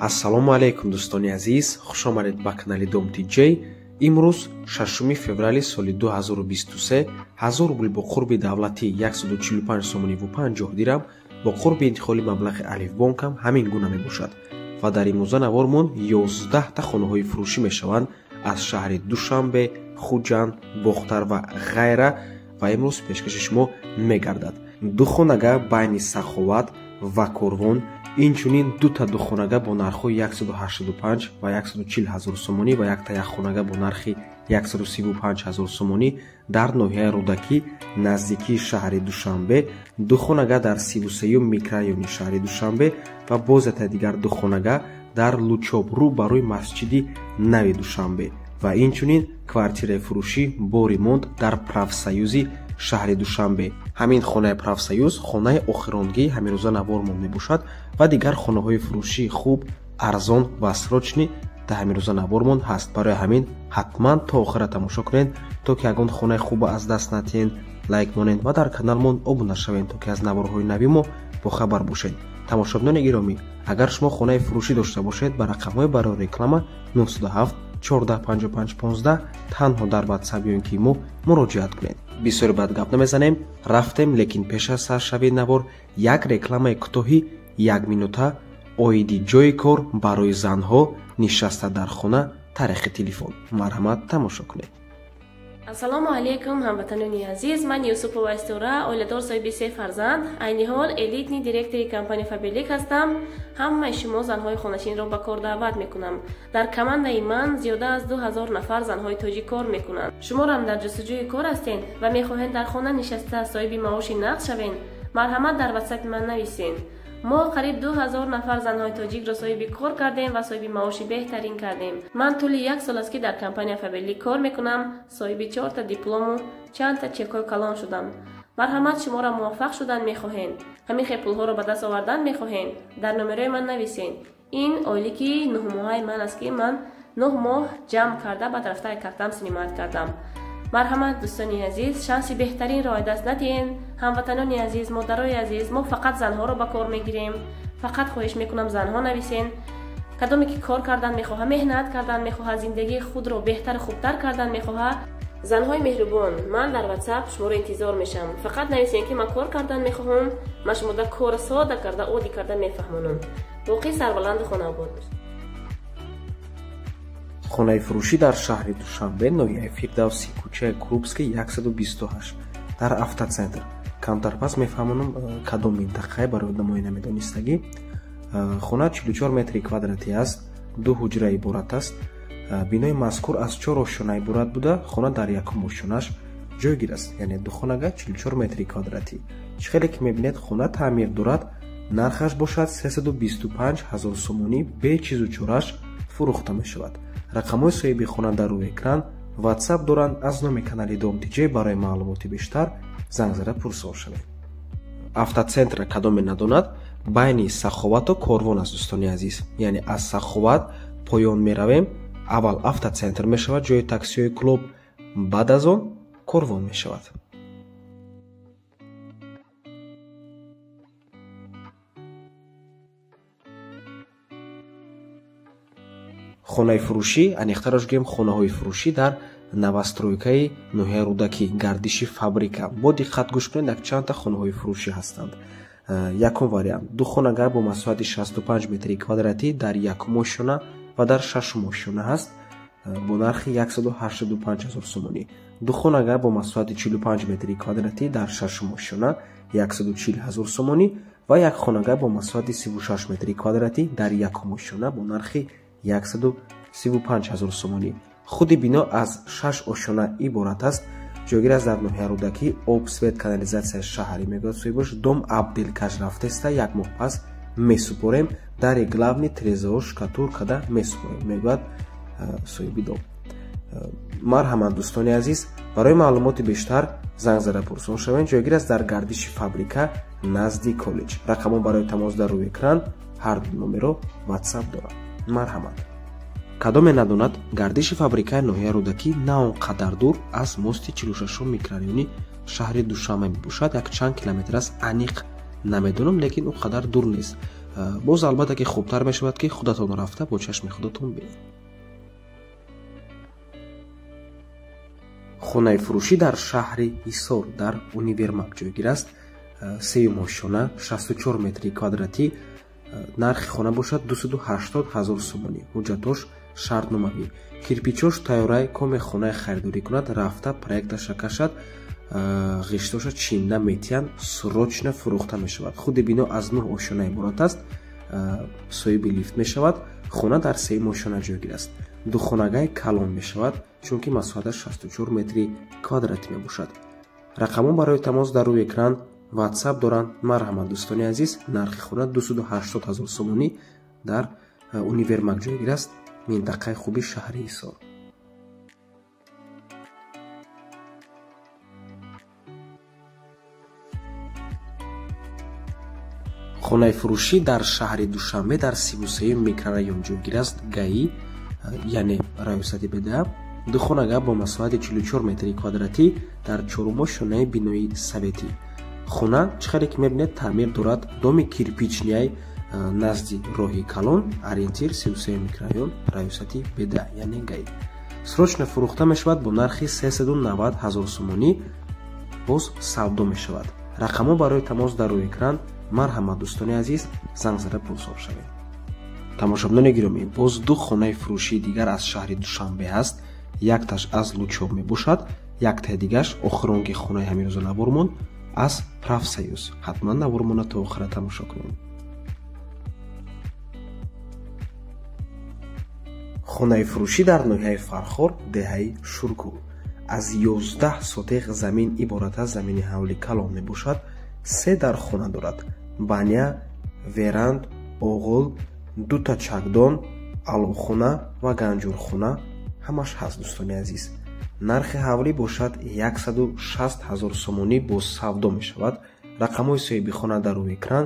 Ассалому алейкум дӯстони азиз, хушомадед ба канали Dom TJ. Имрӯз 6 феврали соли 2023 1000 рубл бо қурби давлатӣ 145 сомонӣ ва 50 дирам бо қурби интиқоли маблағи алифбонкам ҳамин гуна мебошад ва дар имрӯза навормон 11 та хонаҳои фурӯшӣ мешаванд аз шаҳри Душанбе, Хуҷанд, Бохтар ва ғайра ва имрӯз пешкаши шумо мегардад. Ду хонага байни Саховат ва Корвон, инчунин дута духонага бо нархҳои 185 ва 140 ҳазор сомонӣ ва якта якхонага бо нархи 135 ҳазор сомонӣ дар ноҳияи Рӯдакӣ наздикии шаҳри Душанбе, духонага дар 33 микрорайони шаҳри Душанбе ва боз ята дигар духонага дар Лучоб рӯ ба рӯи масҷиди Нави Душанбе ва инчунин квартираи фурӯшӣ бо ремонт дар Правсоюзи шаҳри Душанбе. Ҳамин хонаи Правсоюз хонаи охиронгии ҳамирӯза навормон мебошад ва дигар хонаҳои фурӯшии хуб, арзон ва срочни дар ҳамирӯза навормон ҳаст. Барои ҳамин ҳатман то охира тамошо кунед, то ки ягон хонаи хубро аз даст натиҳед, лайк монед ва дар каналмон обуна шавед, то ки аз наворҳои нави мо бохабар бошед. Тамошобинони гиромӣ, агар шумо хонаи фурӯшӣ дошта бошед, ба рақамҳои барои реклама 907 1455 15 танҳо дар WhatsApp ё ин ки мо муроҷиат кунед. Бисёр бад гап намезанем, рафтем, лекин пеш аз саршавии навор як рекламаи кӯтоҳи 1 минута оиди ҷои кор барои занҳо нишаста дар хона, тарихи телефон. Марҳамат, тамошо кунед. Ассалому алейкум ҳамватанони азиз, ман Юсупова Истора, оиладор соҳиби 3 фарзанд, айни ҳол элитни директори компания Фаберлик ҳастам. Ҳамаи шумо занҳои хонашинро ба кор даъват мекунам. Дар командаи ман зиёда аз 2000 нафар занҳои тоҷӣ кор мекунанд. Шуморам дар ҷустуҷӯи кор ҳастед ва мехоҳед дар хона нишаста соҳиби маоши нақд шавед? Марҳамат, дар WhatsApp ман нависед. мо қариб 2000 нафар занҳои тоҷикро соҳиби кор кардем ва соҳиби маоши беҳтарин кардем. Ман тӯли 1 сол аст ки дар компания Фаберлик кор мекунам, соҳиби 4 та диплому, чанд та чекҳои калон шудам. Марҳамат, шуморо муваффақ шудан мехоҳед? Ҳамин хел пулҳоро ба даст овардан мехоҳед? Дар номерои ман нависед. Ин ойлики 9 моҳаи ман аст ки ман 9 моҳ ҷамъ карда ба рафтари картам синимат кардам. Марҳамат дӯстони азиз, шанси беҳтаринро ой даст надиҳед. Ҳамватанони азиз, модарои азиз, мо фақат занҳоро ба кор мегирем. Фақат хоҳиш мекунам занҳо нависен. Кадоме ки кор кардан мехоҳа, меҳнат кардан мехоҳа, зиндагии худро беҳтар хубтар кардан мехоҳа, занҳои меҳрубон, ман дар WhatsApp шуморо интизор мешам. Фақат нависен ки ман кор кардан мехоҳам, ман шумода кор сода карда, одӣ карда мефаҳмонам. Боқӣ сарбаланду хонаобод бошед. Хонаи фурӯшӣ дар шаҳри Душанбе, ноҳияи Фирдавсӣ, кӯчаи Крупский 128 дар автоцентр. Камтар пас мефаҳмонам кадом минтақаи барои одамои намедонистагӣ. Хона 44 метри квадратӣ аст, 2 ҳуҷра иборат аст. Бинои мазкур аз 4 ошона иборат буда, хона дар якум ошонаш ҷойгир аст, яъне ду хонага 44 метри квадратӣ. Чӣ хеле ки мебинед хона таъмир дорад, нархаш бошад 325 ҳазор сомонӣ бе чизу чораш фурӯхта мешавад. рақамҳои соҳиби хона дар рӯи экран, WhatsApp доранд. аз номи канали Dom TJ барои маълумоти бештар занг зада пурсол шавед. Автоцентр кадоме надонад, байни Саховату Корвон аст дӯстони азиз, яъне аз Саховат поён меравем, аввал автоцентр мешавад, ҷои таксиҳои клуб, баъд аз он Корвон мешавад. хонаи фурӯшӣ, аниқтараш гӯем хонаҳои фурӯшӣ дар навастройкаи ноҳияи Рӯдакӣ, гардиши фабрика. Бо диққат гӯш кунед, якчанд та хонаҳои фурӯшӣ ҳастанд. Якум вариант, ду хонага бо масоҳати 65 метри квадратӣ дар якум ошона ва дар шашум ошона ҳаст, бо нархи 185 ҳазор сомонӣ. Ду хонага бо масоҳати 45 метри квадратӣ дар шашум ошона 140 ҳазор сомонӣ ва як хонага бо масоҳати 36 метри квадратӣ дар якум ошона бо нархи 135 ҳазор сомонӣ. худи бино аз 6 ошона иборат аст. ҷойгир аст дар ноҳияи Рӯдакӣ, об, свет, канализатсияи шаҳрӣ мегӯяд соҳибаш. Дом Абделкаш рафтеста, як моҳ пас месупорем, дари главни трезор шкатур када месупорем, мегӯяд соҳиби дом. Марҳамат дӯстони азиз, барои маълумоти бештар занг зада пурсон шавед. ҷойгир аст дар гардиши фабрика назди коллеҷ. рақамҳо барои тамос дар рӯи экран, ҳар ду номеро WhatsApp дорад. Марҳамат. кадоме надонад, гардиши фабрикаи ноҳияи Рӯдакӣ на он қадар дур аз мости 46 микрорайони шаҳри Душанбе мебошад, якчанд километр аст, аниқ намедонам, лекин он қадар дур нест. боз албатта ки хубтар мешавад ки худатон рафта бо чашми худатон бинед. хонаи фурӯшӣ дар шаҳри ҳисор дар универмаг ҷойгир аст. сеюм ошона 64 метри квадратӣ. нархи хона бошад 280 000 сомонӣ. ҳуҷҷатош шартномавӣ. кирпичош тайёраи коме хонаи харидорӣ кунад, рафта проекташа кашад, ғиштоша чинда метиянд, срочно фурӯхта мешавад. худи бино аз 9 ошона иборат аст. соҳиби лифт мешавад. хона дар сеюм ошона ҷойгир аст. духонагаи калон мешавад, чунки масоҳаташ 64 метри квадратӣ мебошад. рақамҳо барои тамос дар рӯи экран ватсап доранд. марҳамат дӯстони азиз, нархи хона 280 000 сомонӣ дар универмаг ҷойгир аст, минтақаи хуби шаҳри ҳисор. хонаи фурӯшӣ дар шаҳри душанбе дар 33 микрорайон ҷойгир аст. гаи яъне раёсати беда. духонага бо масоҳати 44 метри квадратӣ дар чорумошонаи бинои советӣ. хона чӣ қадре ки мебинед таъмир дорад. доми кирпичнияи назди роҳи калон, ориентир 33 микрорайон, раёсати беда яъне гаи. срочно фурӯхта мешавад бо нархи 390 000 сомонӣ. боз савдо мешавад. рақамҳо барои тамос дар рӯи экран. марҳамат дӯстони азиз, занг зада пурсоҳ шавед. тамошобинони гиромӣ, боз ду хонаи фурӯшии дигар аз шаҳри душанбе аст. якташ аз лучоб мебошад, яктаи дигаш охиронги хонаи ҳамирӯза навормон аз профсоюз. ҳатман навормона то охира тамошо кунед. хонаи фурӯшӣ дар ноҳияи Фархор, деҳаи Шургул. аз 11 сотиқ замин иборат аст. замини ҳавли калон мебошад. 3 дар хона дорад. баня, веранд, оғул, дута чакдон, аловхона ва ганҷурхона ҳамаш ҳаст. дӯстони азиз, нархи ҳавлӣ бошад 160 000 сомонӣ. бо савдо мешавад. рақамҳои соҳиби хона дар рӯи экран.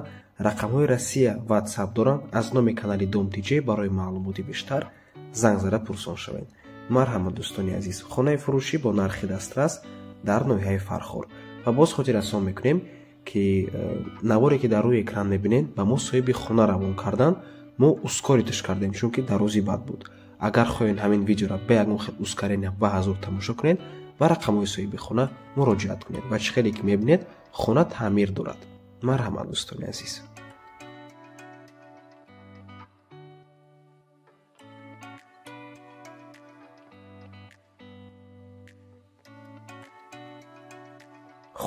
рақамҳои Россия ватсап доранд. аз номи канали Домтиҷе барои маълумоти бештар занг зада пурсон шавед. марҳамат дӯстони азиз, хонаи фурӯшӣ бо нархи дастрас дар ноҳияи Фархор. ва боз хотиррасон мекунем ки наворе ки дар рӯи экран мебинед ба мо соҳиби хона равон кардан. мо ускориташ кардем, чунки дарози бад буд. агар хоҳед ҳамин видеоро ба ягон хел ускорения ба ҳазур тамошо кунед ва рақамҳои соҳиби хона муроҷиат кунед. ва чӣ хеле ки мебинед хона таъмир дорад. марҳамат дӯстони азиз.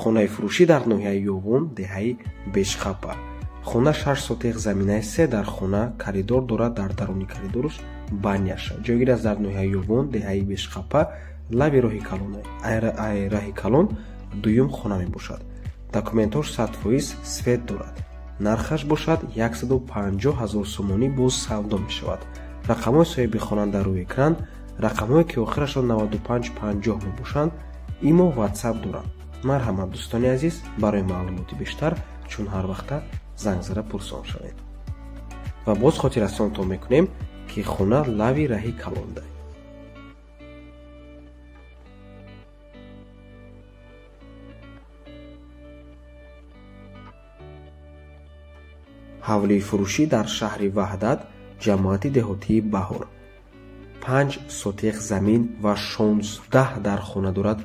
хонаи фурӯшӣ дар ноҳияи Ёвон, деҳаи Бешхапа. хона 6 сотиқ заминаи 3 дар хона коридор дорад. дар даруни коридорш баняша ҷойгир аст. дар ноҳияи Ёвон, деҳаи Бешхапа, лави роҳи калон. роҳи калон дуюм хона мебошад. документош 100% свет дорад. нархаш бошад 150 000 сомонӣ. боз савдо мешавад. рақамҳои соҳиби хона дар рӯи экран. рақамҳое ки охирашон 9550 мебошанд. имо ватсап доранд. марҳамат дӯстони азиз, барои маълумоти бештар чун ҳар вақта занг зада пурсон шавед. ва боз хотиррасонтон мекунем ки хона лави раҳи калон дорад. ҳавлии фурӯшӣ дар шаҳри Ваҳдат, ҷамоати деҳотии Баҳор. 5 сотиқ замин ва 16 дар хона дорад.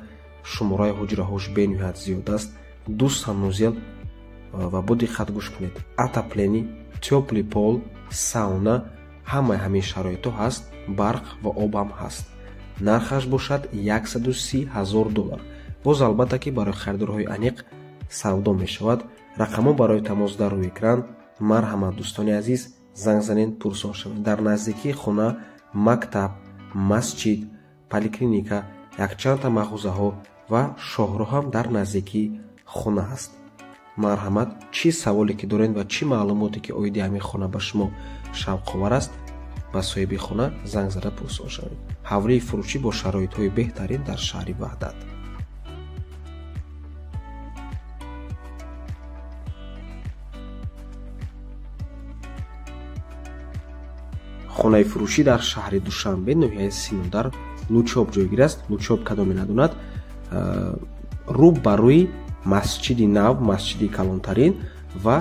шумораи ҳуҷраҳош бениҳоят зиёд аст. 2 санузел ва бо диққат гӯш кунед. атоплени, тёплый пол, сауна, ҳамаи ҳамин шароито ҳаст. барқ ва обам ҳаст. нархаш бошад 130 000 доллар. боз албатта ки барои харидорҳои аниқ савдо мешавад. рақамҳо барои тамос дар рӯи экран. марҳамат дӯстони азиз, занг занед, пурсон шавед. дар наздикии хона мактаб, масҷид, поликлиника, якчандта мағозаҳо ва шоҳроҳ ҳам дар наздикии хона ҳаст. марҳамат, чӣ саволе ки доред ва чӣ маълумоте ки оиди ҳамин хона ба шумо шавқовар аст, ба соҳиби хона занг зада пурсон шавед. ҳавлии фурӯшӣ бо шароитҳои беҳтарин дар шаҳри Ваҳдат. хонаи фурӯшӣ дар шаҳри Душанбе, ноҳияи Синодар, Лучоб ҷойгир аст. Лучоб кадоме надонад, рӯ ба рӯи масҷиди нав, масҷиди калонтарин ва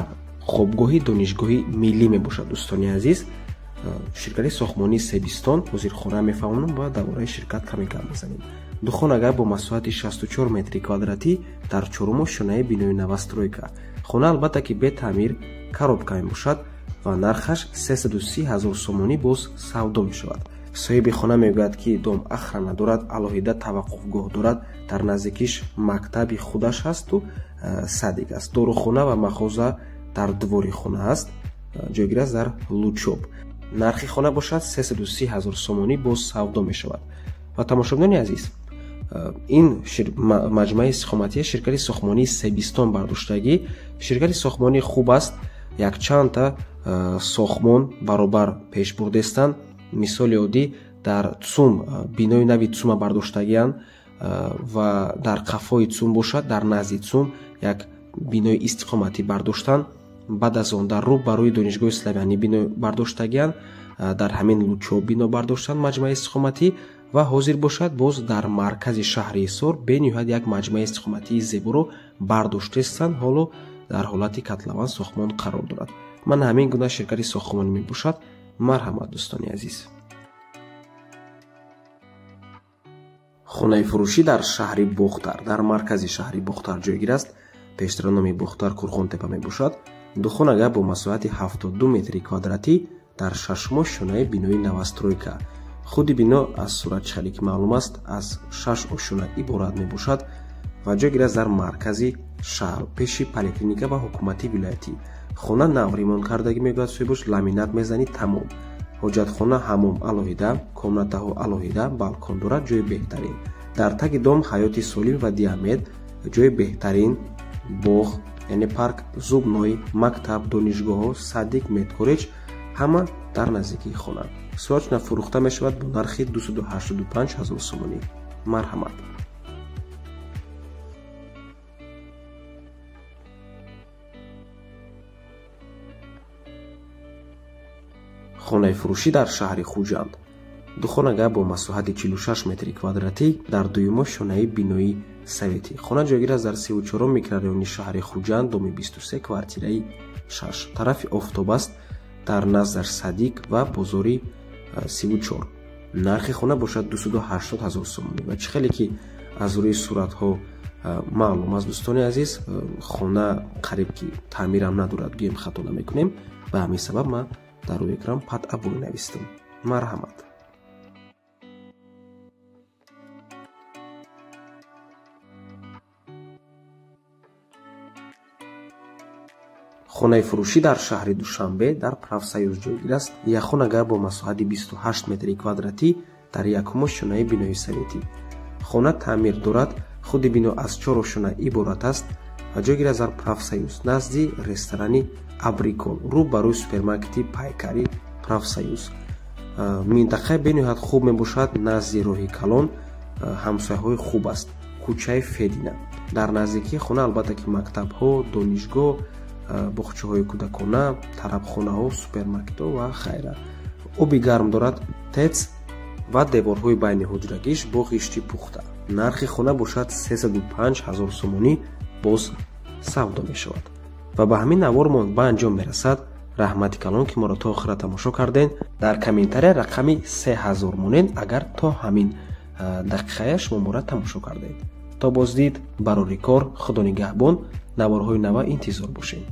хобгоҳи донишгоҳи миллӣ мебошад. дӯстони азиз, ширкати сохтмонии Себистон ҳозирхона мефаҳмонам ва дар бораи ширкат каме гап мезанем. Духонагар бо масоҳати 64 метри квадратӣ дар чорумо шонаи бинои новостройка. хона албатта ки бе таъмир коробка мебошад ва нархаш 330 000 сомонӣ боз савдо мешавад. соҳиби хона мегӯяд ки дом ахрана дорад, алоҳида таваққуфгоҳ дорад, дар наздикиш мактаби худаш ҳасту садик аст. дорухона ва махоза дар двори хона аст, ҷойгир аст дар лучоб. нархи хона бошад 330 000 сомонӣ боз савдо мешавад. ва тамошобинони азиз, ин маҷмӯаи истиқоматии ширкати сохтмонии Себистон бардоштагӣ ширкати сохтмонии хуб аст. якчандта сохтмон баробар пеш бурдестанд. мисоли оддӣ дар цум бинои нави цума бардоштагианд ва дар қафои цум бошад, дар назди цум як бинои истиқоматӣ бардоштанд. баъд аз он дар рӯ барои донишгоҳи славянӣ бино бардоштагианд, дар ҳамин лучоб бино бардоштанд маҷмӯаи истиқоматӣ ва ҳозир бошад боз дар маркази шаҳри Ҳисор бениҳоят як маҷмӯаи истиқоматии зеборо бардоштестанд. ҳоло дар ҳолати котлован сохтмон қарор дорад. ман ҳамин гуна ширкати сохтмонӣ мебошад. марҳамат дӯстони азиз. хонаи фурӯшӣ дар шаҳри Бохтар, дар маркази шаҳри Бохтар ҷойгир аст. пештара номи Бохтар Курхонтепа мебошад. духонагар бо масоҳати 72 метри квадратӣ дар шашумо шонаи бинои новостройка. худи бино аз суратчиҳалӣ ки маълум аст аз 6 ошуна иборат мебошад ва ҷойгир аст дар маркази шаҳр пеши поликлиника ва ҳукумати вилоятӣ. хона нав ремонт кардагӣ мегӯяд соҳибаш, ламинат мезанӣ тамом. ҳоҷатхона ҳамом алоҳида, комнатаҳо алоҳида, балкон дорад, ҷои беҳтарин. дар таги дом ҳаёти солим ва диамед, ҷои беҳтарин, боғ яъне парк, зубной, мактаб, донишгоҳҳо, садик, медколлеҷ ҳама дар наздикии хона. срочно фурӯхта мешавад бо нархи 285 000 сомонӣ. марҳамат. хонаи фурӯшӣ дар шаҳри Хуҷанд. духонагар бо масоҳати 46 метри квадратӣ дар дуюмо шонаи бинои советӣ. хона ҷойгир аст дар 34 микрорайони шаҳри Хуҷанд, доми 23, квартираи 6. тарафи офтоб аст, дар наздаш садик ва бозори 34. нархи хона бошад 280 000 сомонӣ. ва чӣ хеле ки аз рӯи суратҳо маълум аст дӯстони азиз, хона қариб ки таъмирам надорад, гӯем хато намекунем. ба ҳамин сабаб ман дар рӯи экран қатъа бой навистам. марҳамат. хонаи фурӯшӣ дар шаҳри Душанбе дар Правсоюз ҷойгир аст. якхонагар бо масоҳати 28 метри квадратӣ дар якумо шонаи бинои советӣ. хона таъмир дорад. худи бино аз 4 ошуна иборат аст ва ҷойгир аст дар Правсоюз назди ресторани Абрикол, рӯ ба рӯи супермаркети Пайкари Правсоюз. минтақаи бениҳоят хуб мебошад, назди роҳи калон, ҳамсояҳои хуб аст. кӯчаи Федина. дар наздикии хона албатта ки мактабҳо, донишгоҳ, боғчаҳои кӯдакона, тарабхонаҳо, супермаркетҳо ва хайра. оби гарм дорад, тец ва деворҳои байни ҳуҷрагиш бо ғишти пухта. нархи хона бошад 305 000 сомонӣ боз савдо мешавад. ва ба ҳамин навормон ба анҷом мерасад. раҳмати калон ки моро то охира тамошо карден. дар комментария рақами 3000 монед агар то ҳамин дақиқая шумо моро тамошо кардед. то боздид барори кор, худо нигаҳбон. наворҳои нава интизор бошем.